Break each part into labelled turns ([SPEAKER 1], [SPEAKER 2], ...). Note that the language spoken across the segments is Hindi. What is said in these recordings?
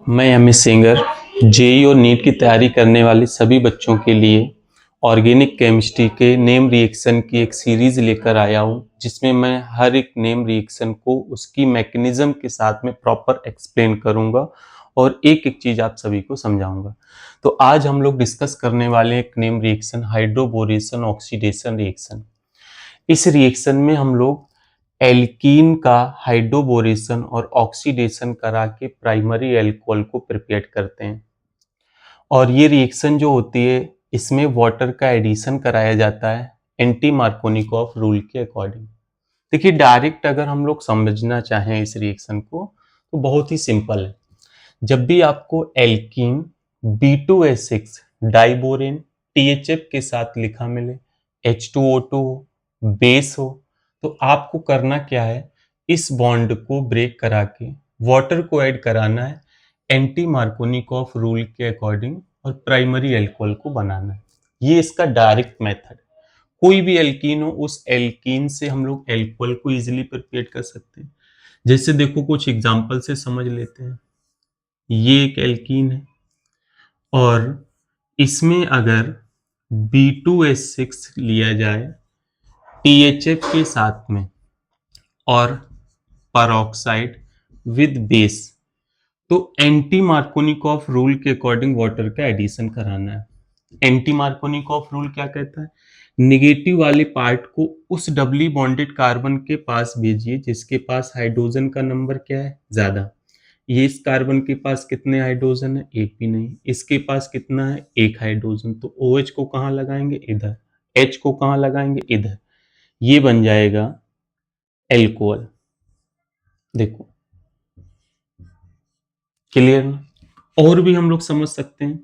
[SPEAKER 1] मैं एमएस सिंगर जेई और नीट की तैयारी करने वाले सभी बच्चों के लिए ऑर्गेनिक केमिस्ट्री के नेम रिएक्शन की एक सीरीज लेकर आया हूं, जिसमें मैं हर एक नेम रिएक्शन को उसकी मैकेनिज्म के साथ में प्रॉपर एक्सप्लेन करूंगा और एक एक चीज आप सभी को समझाऊंगा। तो आज हम लोग डिस्कस करने वाले एक name reaction hydroboration oxidation reaction. इस रिएक्शन में हम लोग एल्कीन का हाइड्रोबोरेशन और ऑक्सीडेशन करा के प्राइमरी एल्कोहल को प्रिपेयर करते हैं। और ये रिएक्शन जो होती है, इसमें वाटर का एडिशन कराया जाता है एंटी मार्कोनिकॉफ रूल के अकॉर्डिंग। देखिए, डायरेक्ट अगर हम लोग समझना चाहें इस रिएक्शन को तो बहुत ही सिंपल है। जब भी आपको एल्कीन B2S6 डाइबोरेन THF के साथ लिखा मिले, H2O2 हो, बेस हो, तो आपको करना क्या है, इस बॉन्ड को ब्रेक करा के वाटर को ऐड कराना है एंटी मार्कोनिकॉफ रूल के अकॉर्डिंग और प्राइमरी एल्कोहल को बनाना है। ये इसका डायरेक्ट मेथड। कोई भी एल्कीन हो, उस एल्कीन से हम लोग एल्कोहल को इजीली प्रिपेयर कर सकते हैं। जैसे देखो, कुछ एग्जांपल से समझ लेते हैं। ये एक एल्कीन है और इसमें अगर B2S6 लिया जाए THF के साथ में और परऑक्साइड विद बेस, तो एंटी मार्कोनिकॉफ रूल के अकॉर्डिंग वाटर का एडिशन कराना है। एंटी मार्कोनिकॉफ रूल क्या कहता है? निगेटिव वाले पार्ट को उस डबली बॉन्डेड कार्बन के पास भेजिए जिसके पास हाइड्रोजन का नंबर क्या है, ज्यादा। ये इस कार्बन के पास कितने हाइड्रोजन है? एक भी नहीं। इसके पास कितना है? एक हाइड्रोजन। तो OH को कहाँ लगाएंगे? इधर। H को कहाँ लगाएंगे? इधर। ये बन जाएगा एल्कोहल। देखो, क्लियर ना? और भी हम लोग समझ सकते हैं,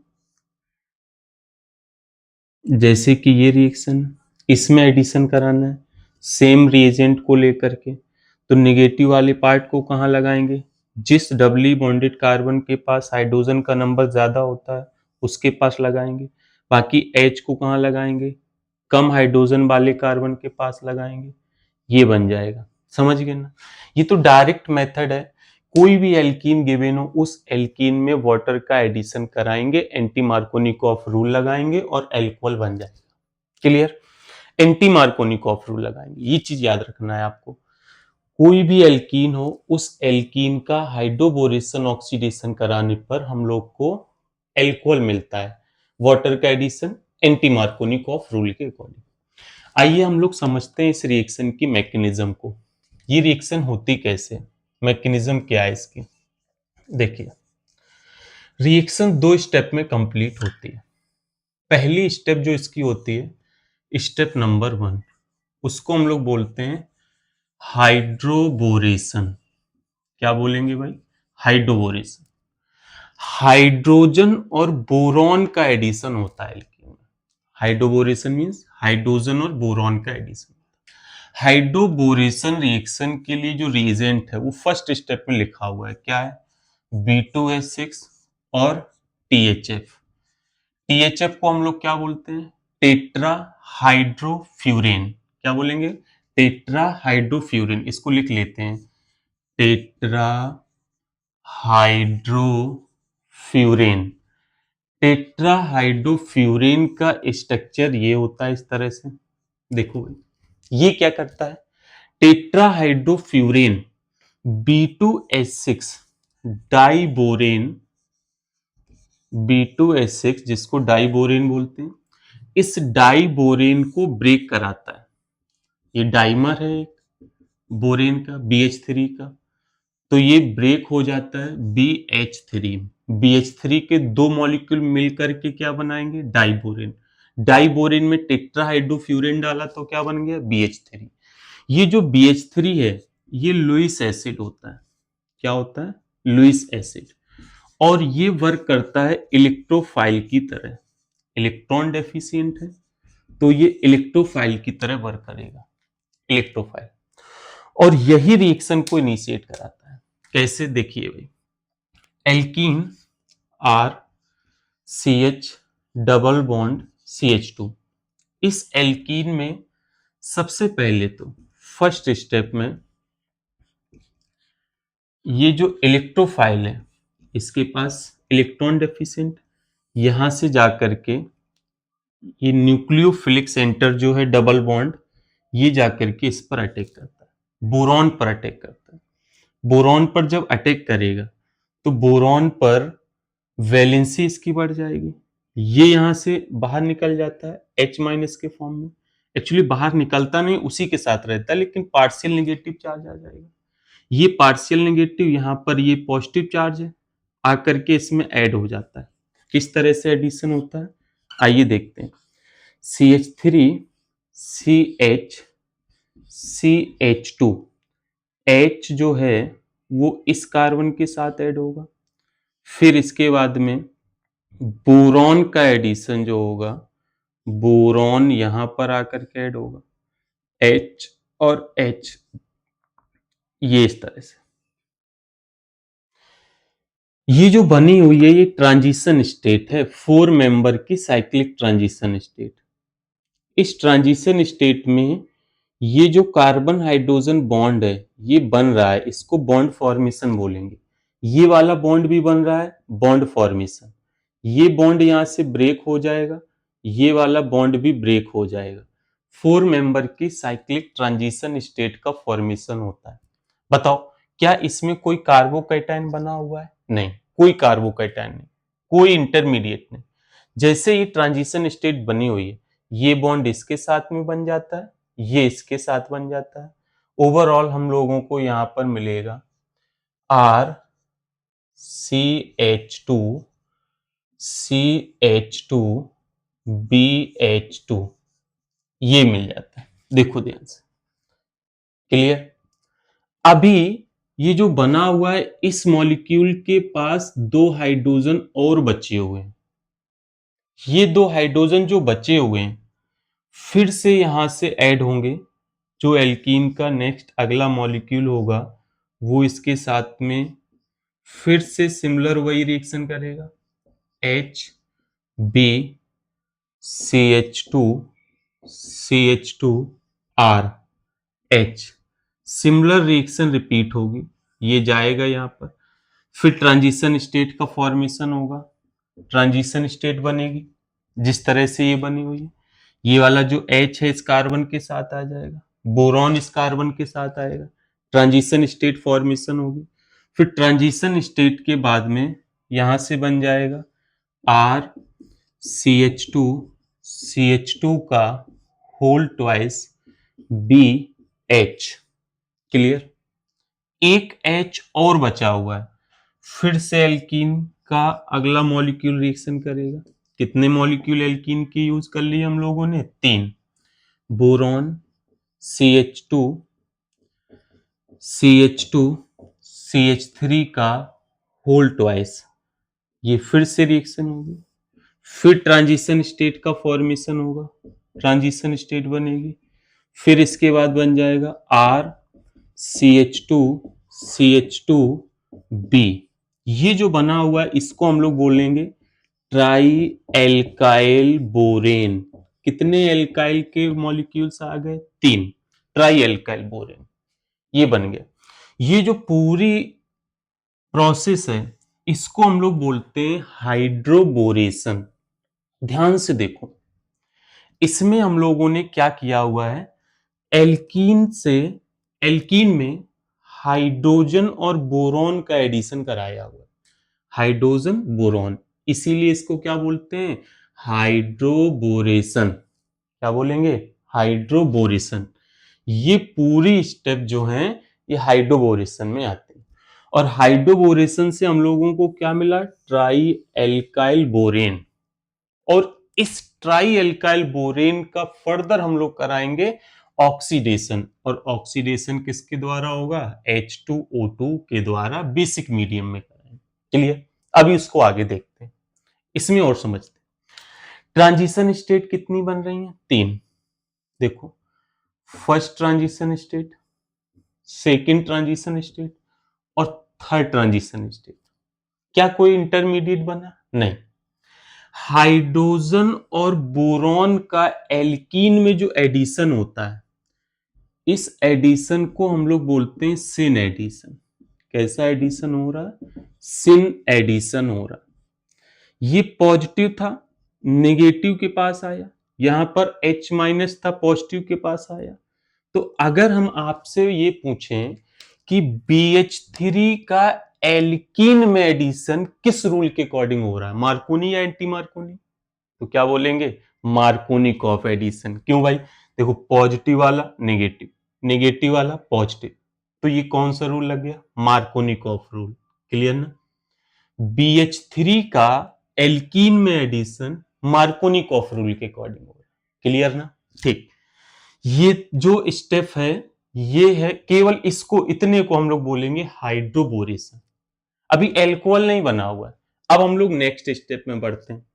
[SPEAKER 1] जैसे कि ये रिएक्शन, इसमें एडिशन कराना है सेम रिएजेंट को लेकर के, तो निगेटिव वाले पार्ट को कहाँ लगाएंगे? जिस डबली बॉन्डेड कार्बन के पास हाइड्रोजन का नंबर ज्यादा होता है उसके पास लगाएंगे। बाकी H को कहाँ लगाएंगे? कम हाइड्रोजन वाले कार्बन के पास लगाएंगे। ये बन जाएगा। समझ गए ना? ये तो डायरेक्ट मेथड है। कोई भी एल्कीन गिवन हो, उस एल्कीन में वाटर का एडिशन कराएंगे, एंटी मार्कोनिकॉफ रूल लगाएंगे और एल्कोहल बन जाएगा। क्लियर? एंटी मार्कोनिकॉफ रूल लगाएंगे, ये चीज याद रखना है आपको। कोई भी एल्कीन हो, उस एल्कीन का हाइड्रोबोरेशन ऑक्सीडेशन कराने पर हम लोग को एल्कोहल मिलता है। वाटर का एडिशन एंटी मार्कोनिकॉफ रूल के अकॉर्डिंग। आइए हम लोग समझते हैं इस रिएक्शन की मैकेनिज्म को। ये रिएक्शन होती कैसे, मैकेनिज्म क्या है इसकी। देखिए, रिएक्शन दो स्टेप में कंप्लीट होती है। पहली स्टेप जो इसकी होती है, स्टेप नंबर 1, उसको हम लोग बोलते हैं हाइड्रोबोरेशन। क्या बोलेंगे भाई? हाइड्रोबोरेशन। हाइड्रोजन और बोरॉन का एडिशन होता है एल्कीन में। हाइड्रोबोरेशन मींस हाइड्रोजन और बोरॉन का एडिशन। हाइड्रोबोरेशन रिएक्शन के लिए जो रिएजेंट है वो फर्स्ट स्टेप में लिखा हुआ है, क्या है? B2S6 और THF। THF को हम लोग क्या बोलते हैं? टेट्रा हाइड्रोफ्यूरेन। क्या बोलेंगे? टेट्रा हाइड्रोफ्यूरेन। इसको लिख लेते हैं, टेट्रा हाइड्रोफ्यूरेन। टेट्रा हाइड्रोफ्यूरेन का स्ट्रक्चर ये होता है इस तरह से। देखो भाई, ये क्या करता है? टेट्राहाइड्रोफ्यूरेन B2S6 डाइबोरेन, B2S6 जिसको डाइबोरेन बोलते हैं, इस डाइबोरेन को ब्रेक कराता है। ये डाइमर है एक बोरेन का, BH3 का, तो ये ब्रेक हो जाता है BH3। BH3 के दो मॉलिक्यूल मिलकर के क्या बनाएंगे? डाइबोरेन। डाइबोरेन में टेट्राहाइड्रोफ्यूरेन डाला तो क्या बन गया? BH3। ये जो BH3 है, ये लुईस एसिड होता है। क्या होता है? Lewis acid. और ये वर्क करता है इलेक्ट्रोफाइल की तरह। इलेक्ट्रॉन डेफिशिएंट है तो ये इलेक्ट्रोफाइल की तरह वर्क करेगा, इलेक्ट्रोफाइल। और यही रिएक्शन को इनिशिएट कराता है। कैसे? देखिए भाई, alkene RCH double bond CH2। इस एल्कीन में सबसे पहले तो फर्स्ट स्टेप में ये जो इलेक्ट्रोफाइल है इसके पास इलेक्ट्रॉन डेफिशिएंट, यहां से जाकर के ये न्यूक्लियोफिलिक सेंटर जो है डबल बॉन्ड, ये जाकर के इस पर अटैक करता है, बोरॉन पर अटैक करता है। बोरॉन पर जब अटैक करेगा तो बोरॉन पर वैलेंसी इसकी बढ़ जाएगी, ये यहां से बाहर निकल जाता है H माइनस के फॉर्म में। एक्चुअली बाहर निकलता नहीं, उसी के साथ रहता है, लेकिन पार्शियल नेगेटिव चार्ज आ जाएगा। ये पार्शियल नेगेटिव यहाँ पर ये पॉजिटिव चार्ज है, आकर के इसमें ऐड हो जाता है। किस तरह से एडिशन होता है आइए देखते हैं। CH3 CH CH2, H जो है वो इस कार्बन के साथ ऐड होगा, फिर इसके बाद में बोरॉन का एडिशन जो होगा, बोरॉन यहां पर आकर के ऐड होगा, H और H, ये इस तरह से। ये जो बनी हुई है ये ट्रांजिशन स्टेट है, 4 मेंबर की साइक्लिक ट्रांजिशन स्टेट। इस ट्रांजिशन स्टेट में ये जो कार्बन हाइड्रोजन बॉन्ड है ये बन रहा है, इसको बॉन्ड फॉर्मेशन बोलेंगे। ये वाला बॉन्ड भी बन रहा है, बॉन्ड फॉर्मेशन। ये बॉन्ड यहां से ब्रेक हो जाएगा, ये वाला बॉन्ड भी ब्रेक हो जाएगा। 4 मेंबर की साइक्लिक ट्रांजिशन स्टेट का फॉर्मेशन होता है। बताओ क्या इसमें कोई कार्बोकैटायन बना हुआ है? नहीं, कोई कार्बोकैटायन नहीं, कोई इंटरमीडिएट नहीं। जैसे ये ट्रांजिशन स्टेट बनी हुई है, ये बॉन्ड इसके साथ में बन जाता है, ये इसके साथ बन जाता है। ओवरऑल हम लोगों को यहां पर मिलेगा RCH2 CH2 BH2, ये मिल जाता है। देखो ध्यान से, क्लियर? अभी ये जो बना हुआ है इस मॉलिक्यूल के पास 2 हाइड्रोजन और बचे हुए हैं। ये 2 हाइड्रोजन जो बचे हुए हैं फिर से यहां से ऐड होंगे। जो एल्कीन का नेक्स्ट अगला मॉलिक्यूल होगा वो इसके साथ में फिर से सिमिलर वही रिएक्शन करेगा, H B CH2 CH2 R H, similar reaction repeat होगी, ये जाएगा यहां पर, फिर ट्रांजिशन स्टेट का फॉर्मेशन होगा, ट्रांजिशन स्टेट बनेगी जिस तरह से ये बनी हुई है। ये वाला जो H है इस कार्बन के साथ आ जाएगा, बोरॉन इस कार्बन के साथ आएगा, ट्रांजिशन स्टेट फॉर्मेशन होगी। फिर ट्रांजिशन स्टेट के बाद में यहां से बन जाएगा R CH2 CH2 का होल ट्वाइस BH, क्लियर? एक H और बचा हुआ है, फिर से एल्कीन का अगला मॉलिक्यूल रिएक्शन करेगा। कितने मॉलिक्यूल एल्कीन की यूज कर ली हम लोगों ने? 3। बोरॉन CH2 CH2 CH3 का होल ट्वाइस, ये फिर से रिएक्शन होगी, फिर ट्रांजिशन स्टेट का फॉर्मेशन होगा, ट्रांजिशन स्टेट बनेगी, फिर इसके बाद बन जाएगा R CH2 CH2 B। ये जो बना हुआ है इसको हम लोग बोलेंगे ट्राई एल्काइल बोरेन। कितने एल्काइल के मॉलिक्यूल्स आ गए? 3, ट्राई एल्काइल बोरेन, ये बन गया। ये जो पूरी प्रोसेस है इसको हम लोग बोलते हैं हाइड्रोबोरेशन। ध्यान से देखो, इसमें हम लोगों ने क्या किया हुआ है, एल्कीन से, एल्कीन में हाइड्रोजन और बोरॉन का एडिशन कराया हुआ है, हाइड्रोजन बोरॉन, इसीलिए इसको क्या बोलते हैं? हाइड्रोबोरेशन। क्या बोलेंगे? हाइड्रोबोरेशन। ये पूरी स्टेप जो है ये हाइड्रोबोरेशन में आते हैं। और हाइड्रोबोरेशन से हम लोगों को क्या मिला? Try alkyl borane. और इस ट्राई एल्काइल बोरेन का फर्दर हम लोग कराएंगे ऑक्सीडेशन, और ऑक्सीडेशन किसके द्वारा होगा? H2O2 के द्वारा बेसिक मीडियम में कराएंगे। क्लियर? अभी उसको आगे देखते हैं, इसमें और समझते हैं। ट्रांजिशन स्टेट कितनी बन रही हैं? 3। देखो, first transition state, second transition state और थर्ड ट्रांजिशन स्टेट। क्या कोई इंटरमीडिएट बना? नहीं। हाइड्रोजन और बोरॉन का एल्कीन में जो एडिशन होता है, इस एडिशन को हम लोग बोलते हैं सिन एडिशन। कैसा एडिशन हो रहा है? सिन एडिशन हो रहा है। ये पॉजिटिव था, नेगेटिव के पास आया, यहां पर H माइनस था, पॉजिटिव के पास आया। तो अगर हम आपसे ये पूछें कि BH3 का एल्कीन में एडिशन किस रूल के अकॉर्डिंग हो रहा है, मार्कोनी या एंटी मार्कोनी, तो क्या बोलेंगे? Markovnikov addition. क्यों भाई? देखो, पॉजिटिव वाला नेगेटिव, नेगेटिव वाला पॉजिटिव, तो ये कौन सा रूल लग गया? Markovnikov rule. क्लियर ना? BH3 का एल्कीन में एडिशन मार्कोनिकॉफ रूल के अकॉर्डिंग हो रहा है। क्लियर ना? ठीक। ये जो स्टेप है, ये है, केवल इसको, इतने को हम लोग बोलेंगे हाइड्रोबोरेशन। अभी एल्कोहल नहीं बना हुआ है। अब हम लोग नेक्स्ट स्टेप में बढ़ते हैं,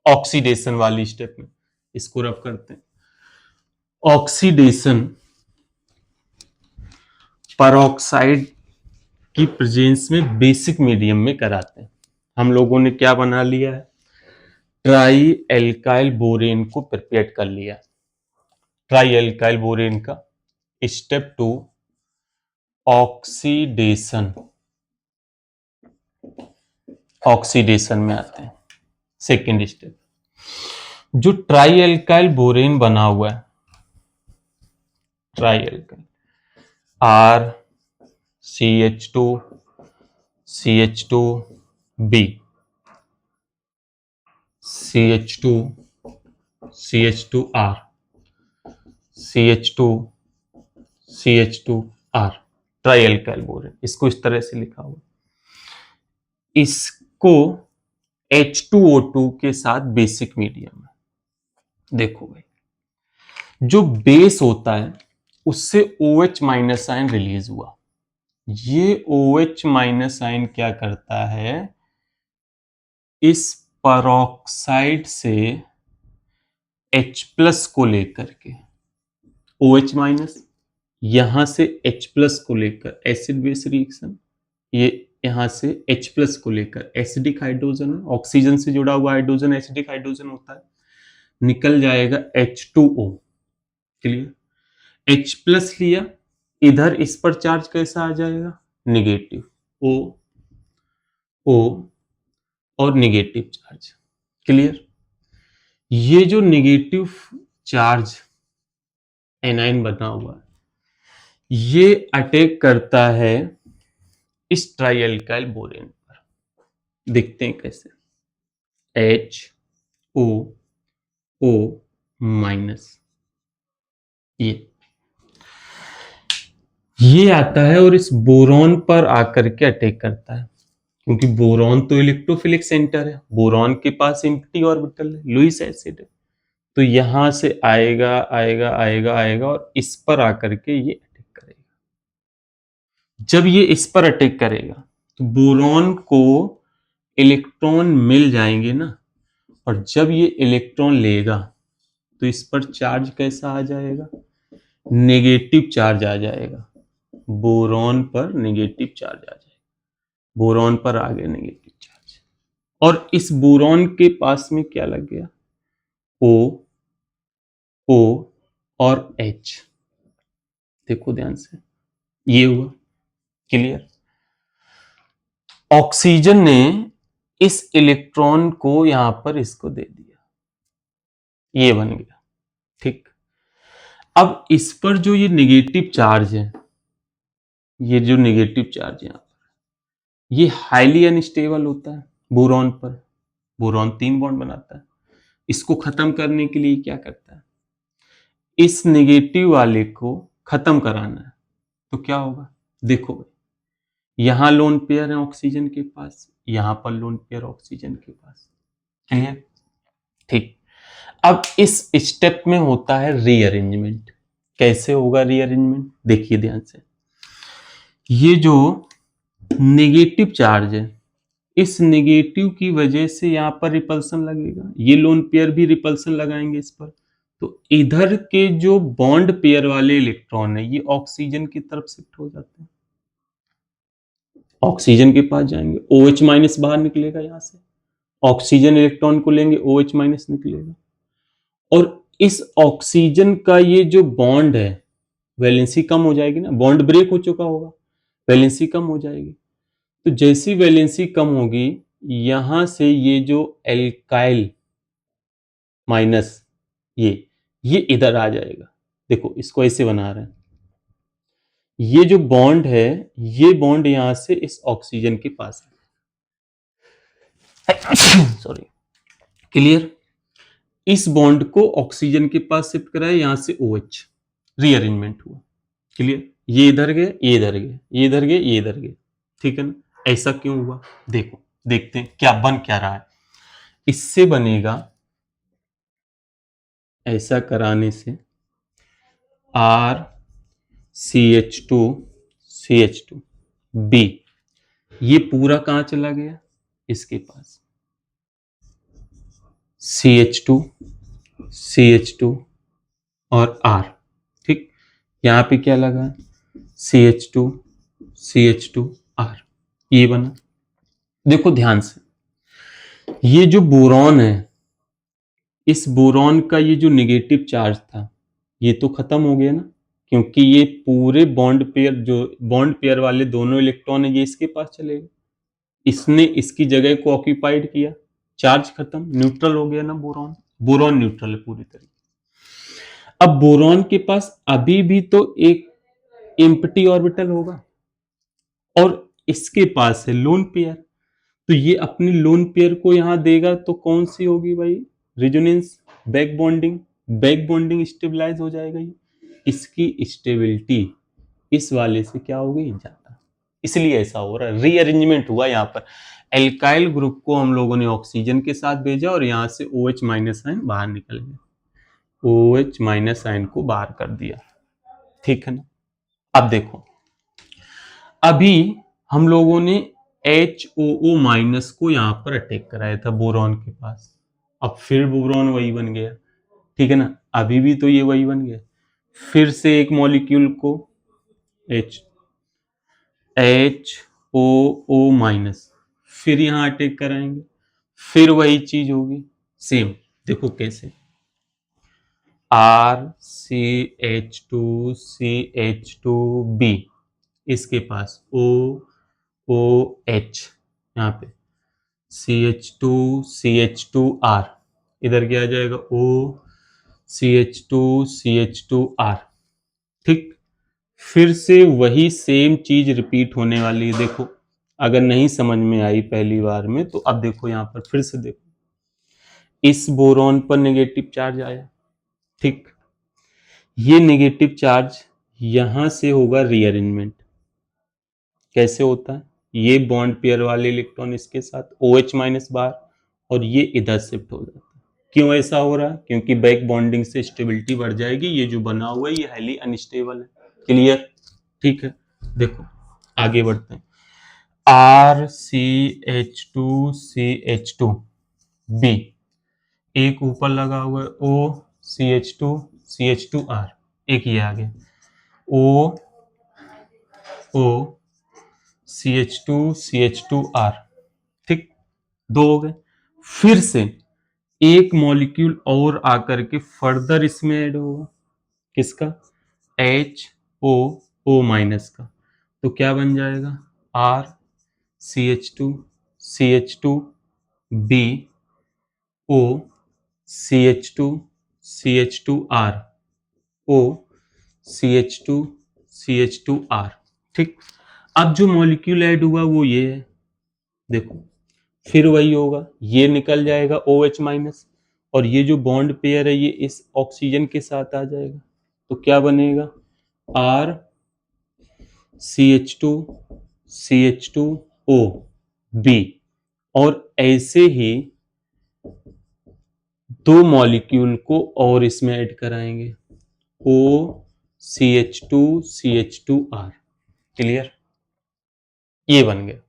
[SPEAKER 1] ऑक्सीडेशन वाली स्टेप में। इसको रब करते हैं। ऑक्सीडेशन परऑक्साइड की प्रेजेंस में बेसिक मीडियम में कराते हैं। हम लोगों ने क्या बना लिया है? ट्राई एल्काइल बोरेन को प्रिपेयर कर लिया। ट्राई एल्काइल बोरेन का स्टेप 2, ऑक्सीडेशन। ऑक्सीडेशन में आते हैं, सेकेंड स्टेप। जो ट्राई एल्काइल बोरेन बना हुआ है, try alkyl RCH2 CH2B CH2 CH2R CH2 CH2R, try alkyl borane. इसको इस तरह से लिखा हुआ, इसको H2O2 के साथ बेसिक मीडियम है। देखो भाई, जो बेस होता है उससे OH माइनस आयन रिलीज हुआ। ये OH माइनस आयन क्या करता है? इस परऑक्साइड से H प्लस को लेकर के, OH माइनस यहां से H प्लस को लेकर एसिड बेस रिएक्शन, ये यहां से H प्लस को लेकर एसिडिक हाइड्रोजन है, ऑक्सीजन से जुड़ा हुआ हाइड्रोजन एसिडिक हाइड्रोजन होता है, निकल जाएगा H2O। क्लियर? H प्लस लिया, इधर इस पर चार्ज कैसा आ जाएगा? निगेटिव, O और निगेटिव चार्ज। क्लियर? ये जो निगेटिव चार्ज एनाइन बना हुआ है, ये अटैक करता है इस ट्राई एल्काइल बोरेन पर। देखते हैं कैसे। HOO माइनस, ये आता है और इस बोरॉन पर आकर के अटैक करता है, क्योंकि बोरॉन तो इलेक्ट्रोफिलिक सेंटर है, बोरॉन के पास एम्प्टी ऑर्बिटल है, लुईस एसिड है, तो यहां से आएगा आएगा आएगा आएगा और इस पर आकर के ये अटैक करेगा। जब ये इस पर अटैक करेगा तो बोरॉन को इलेक्ट्रॉन मिल जाएंगे ना, और जब ये इलेक्ट्रॉन लेगा तो इस पर चार्ज कैसा आ जाएगा? नेगेटिव चार्ज आ जाएगा। बोरॉन पर नेगेटिव चार्ज आ जाएगा, बोरॉन पर आ गया नेगेटिव चार्ज, और इस बोरॉन के पास में क्या लग गया? O और H। देखो ध्यान से, ये हुआ। क्लियर? ऑक्सीजन ने इस इलेक्ट्रॉन को यहां पर इसको दे दिया, ये बन गया। ठीक। अब इस पर जो ये नेगेटिव चार्ज है, ये जो नेगेटिव चार्ज है, ये हाईली अनस्टेबल होता है बोरॉन पर। बोरॉन 3 बॉन्ड बनाता है। इसको खत्म करने के लिए क्या करता है? इस नेगेटिव वाले को खत्म कराना है, तो क्या होगा? देखो भाई, यहां लोन पेयर है ऑक्सीजन के पास, यहां पर लोन पेयर ऑक्सीजन के पास। क्लियर? ठीक। अब इस स्टेप में होता है रीअरेंजमेंट। कैसे होगा रीअरेंजमेंट? देखिए ध्यान से, ये जो नेगेटिव चार्ज है, इस नेगेटिव की वजह से यहां पर रिपल्सन लगेगा, ये लोन पेयर भी रिपल्सन लगाएंगे इस पर, तो इधर के जो बॉन्ड पेयर वाले इलेक्ट्रॉन है, ये ऑक्सीजन की तरफ शिफ्ट हो जाते हैं, ऑक्सीजन के पास जाएंगे, OH माइनस बाहर निकलेगा यहां से, ऑक्सीजन इलेक्ट्रॉन को लेंगे, OH माइनस निकलेगा, और इस ऑक्सीजन का ये जो बॉन्ड है, वैलेंसी कम हो जाएगी ना, बॉन्ड ब्रेक हो चुका होगा, वैलेंसी कम हो जाएगी। तो जैसी वैलेंसी कम होगी, यहां से ये जो एल्काइल माइनस ये इधर आ जाएगा। देखो इसको ऐसे बना रहे हैं, ये जो बॉन्ड है, ये बॉन्ड यहां से इस ऑक्सीजन के पास है। Sorry, clear. इस बॉन्ड को ऑक्सीजन के पास शिफ्ट कराया, यहां से OH रीअरेंजमेंट हुआ। क्लियर, ये इधर गए, ये इधर गए, ये इधर गए, ये इधर गए। ठीक है ना। ऐसा क्यों हुआ, देखो देखते हैं क्या बन क्या रहा है। इससे बनेगा, ऐसा कराने से RCH2CH2B, ये पूरा कहां चला गया, इसके पास। CH2 और R, ठीक। यहां पे क्या लगा, CH2 ये बना। देखो ध्यान से, ये जो बोरॉन है, इस बोरॉन का ये जो नेगेटिव चार्ज था, ये तो खत्म हो गया ना, क्योंकि ये पूरे बॉन्ड पेयर, जो बॉन्ड पेयर वाले दोनों इलेक्ट्रॉन है, ये इसके पास चले गए। इसने इसकी जगह को ऑक्यूपाइड किया, चार्ज खत्म, न्यूट्रल हो गया ना बोरॉन। बोरॉन न्यूट्रल है पूरी तरीके। अब बोरॉन के पास अभी भी तो एक एम्प्टी ऑर्बिटल होगा, और इसके पास है लोन पेयर। तो ये अपनी लोन पेयर को यहां देगा, तो कौन सी होगी भाई, resonance, back bonding. Back bonding stabilize हो जाएगा ये, इसकी स्टेबिलिटी इस वाले से क्या हो गई, ज्यादा। इसलिए ऐसा हो रहा है, रीअरेंजमेंट हुआ यहाँ पर। एल्काइल ग्रुप को हम लोगों ने ऑक्सीजन के साथ भेजा, और यहां से OH माइनस आयन बाहर निकल गया, OH माइनस आयन को बाहर कर दिया। ठीक है ना। अब देखो, अभी हम लोगों ने HOO माइनस को यहां पर अटैक कराया था बोरॉन के पास। अब फिर बोरॉन वही बन गया, ठीक है ना। अभी भी तो ये वही बन गया। फिर से एक मॉलिक्यूल को HOO माइनस, फिर यहां अटैक कराएंगे, फिर वही चीज होगी सेम। देखो कैसे, RCH2CH2B, इसके पास OOH, यहाँ पे CH2CH2R, इधर क्या आ जाएगा, OCH2CH2R। ठीक, फिर से वही सेम चीज रिपीट होने वाली है। देखो, अगर नहीं समझ में आई पहली बार में, तो अब देखो यहां पर फिर से देखो, इस बोरॉन पर नेगेटिव चार्ज आया, ठीक। ये नेगेटिव चार्ज यहां से होगा रीअरेंजमेंट। कैसे होता है, ये बॉन्ड पेयर वाले इलेक्ट्रॉन इसके साथ, OH माइनस बार, और ये इधर शिफ्ट हो जाता है। क्यों ऐसा हो रहा है, क्योंकि बैक बॉन्डिंग से स्टेबिलिटी बढ़ जाएगी। ये जो बना हुआ है ये हाईली अनस्टेबल है। क्लियर, ठीक है। देखो आगे बढ़ते हैं, RCH2CH2B, एक ऊपर लगा हुआ है OCH2CH2R, एक ये आ गया OCH2CH2R, ठीक, दो हो गए। फिर से एक मॉलिक्यूल और आकर के फर्दर इसमें ऐड होगा, किसका, HOO माइनस का। तो क्या बन जाएगा, RCH2CH2B OCH2CH2R OCH2CH2R, ठीक। अब जो मॉलिक्यूल ऐड हुआ वो ये है, देखो फिर वही होगा, ये निकल जाएगा OH माइनस, और ये जो बॉन्ड पेयर है ये इस ऑक्सीजन के साथ आ जाएगा। तो क्या बनेगा, RCH2CH2OB, और ऐसे ही दो मॉलिक्यूल को और इसमें ऐड कराएंगे, OCH2CH2R। क्लियर, ये बन गया।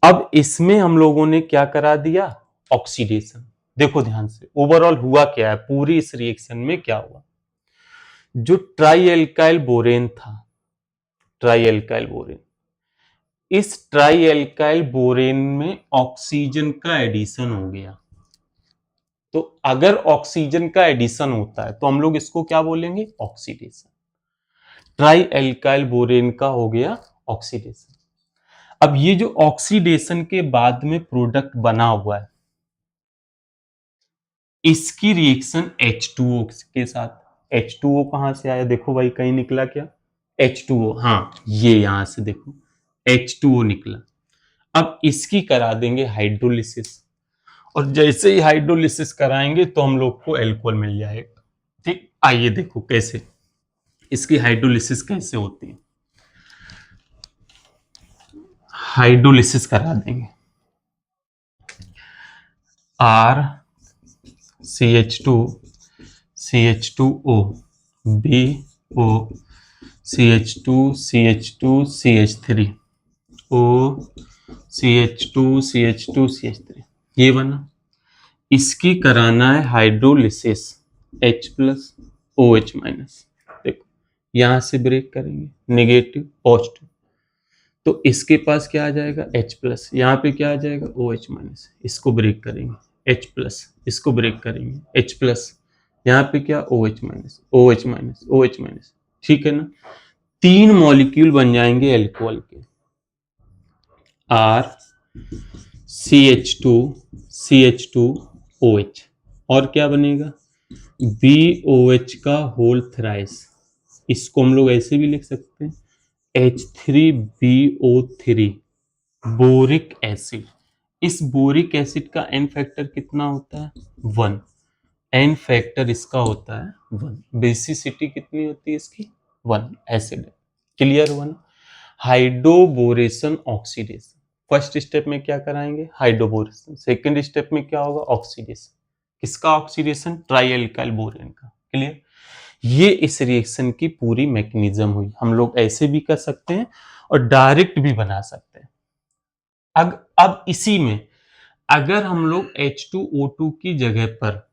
[SPEAKER 1] अब इसमें हम लोगों ने क्या करा दिया, ऑक्सीडेशन। देखो ध्यान से, ओवरऑल हुआ क्या है पूरी इस रिएक्शन में, क्या हुआ, जो ट्राई एल्काइल बोरेन था, ट्राई एल्काइल बोरेन, इस ट्राई एल्काइल बोरेन में ऑक्सीजन का एडिशन हो गया। तो अगर ऑक्सीजन का एडिशन होता है तो हम लोग इसको क्या बोलेंगे, ऑक्सीडेशन। ट्राई एल्काइल बोरेन का हो गया ऑक्सीडेशन। अब ये जो ऑक्सीडेशन के बाद में प्रोडक्ट बना हुआ है, इसकी रिएक्शन H2O के साथ। H2O कहां से आया, देखो भाई कहीं निकला क्या, H2O, हाँ ये यहां से देखो H2O निकला। अब इसकी करा देंगे हाइड्रोलिसिस, और जैसे ही हाइड्रोलिसिस कराएंगे तो हम लोग को एल्कोहल मिल जाएगा। ठीक, आइए देखो कैसे इसकी हाइड्रोलिसिस कैसे होती है। हाइड्रोलिसिस करा देंगे, R CH2 CH2O BO CH2 CH2 CH3 O CH2 CH2 CH3, ये बना। इसकी कराना है hydrolysis H plus OH minus. देखो यहां से ब्रेक करेंगे, नेगेटिव पॉजिटिव, तो इसके पास क्या आ जाएगा H प्लस, यहाँ पे क्या आ जाएगा OH माइनस। इसको ब्रेक करेंगे H प्लस, इसको ब्रेक करेंगे H प्लस, यहाँ पे क्या OH minus OH minus OH minus. ठीक है ना, 3 मॉलिक्यूल बन जाएंगे अल्कोहल के, R CH2 CH2 OH, और क्या बनेगा BOH का होल थ्राइस। इसको हम लोग ऐसे भी लिख सकते हैं H3BO3 बोरिक एसिड। इस बोरिक एसिड का एन फैक्टर कितना होता है 1, एन फैक्टर इसका होता है 1, बेसिसिटी कितनी होती है इसकी 1, एसिड है। Clear 1। Hydroboration oxidation, first step में क्या कराएंगे हाइड्रोबोरेशन, सेकंड स्टेप में क्या होगा ऑक्सीडेशन। किसका ऑक्सीडेशन, ट्राई एल्काइल बोरेन का। क्लियर, ये इस रिएक्शन की पूरी मैकेनिज्म हुई। हम लोग ऐसे भी कर सकते हैं और डायरेक्ट भी बना सकते हैं। अब इसी में अगर हम लोग H2O2 की जगह पर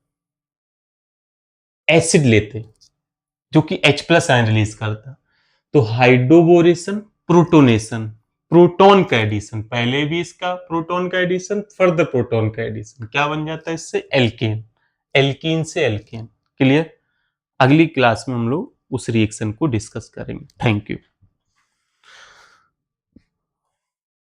[SPEAKER 1] एसिड लेते जो कि H प्लस आयन रिलीज करता, तो हाइड्रोबोरेशन प्रोटोनेशन, प्रोटॉन का एडिशन, पहले भी इसका प्रोटॉन का एडिशन, फर्दर प्रोटॉन का एडिशन, क्या बन जाता है इससे एल्केन, एल्कीन से एल्केन। क्लियर, अगली क्लास में हम लोग उस रिएक्शन को डिस्कस करेंगे। Thank you.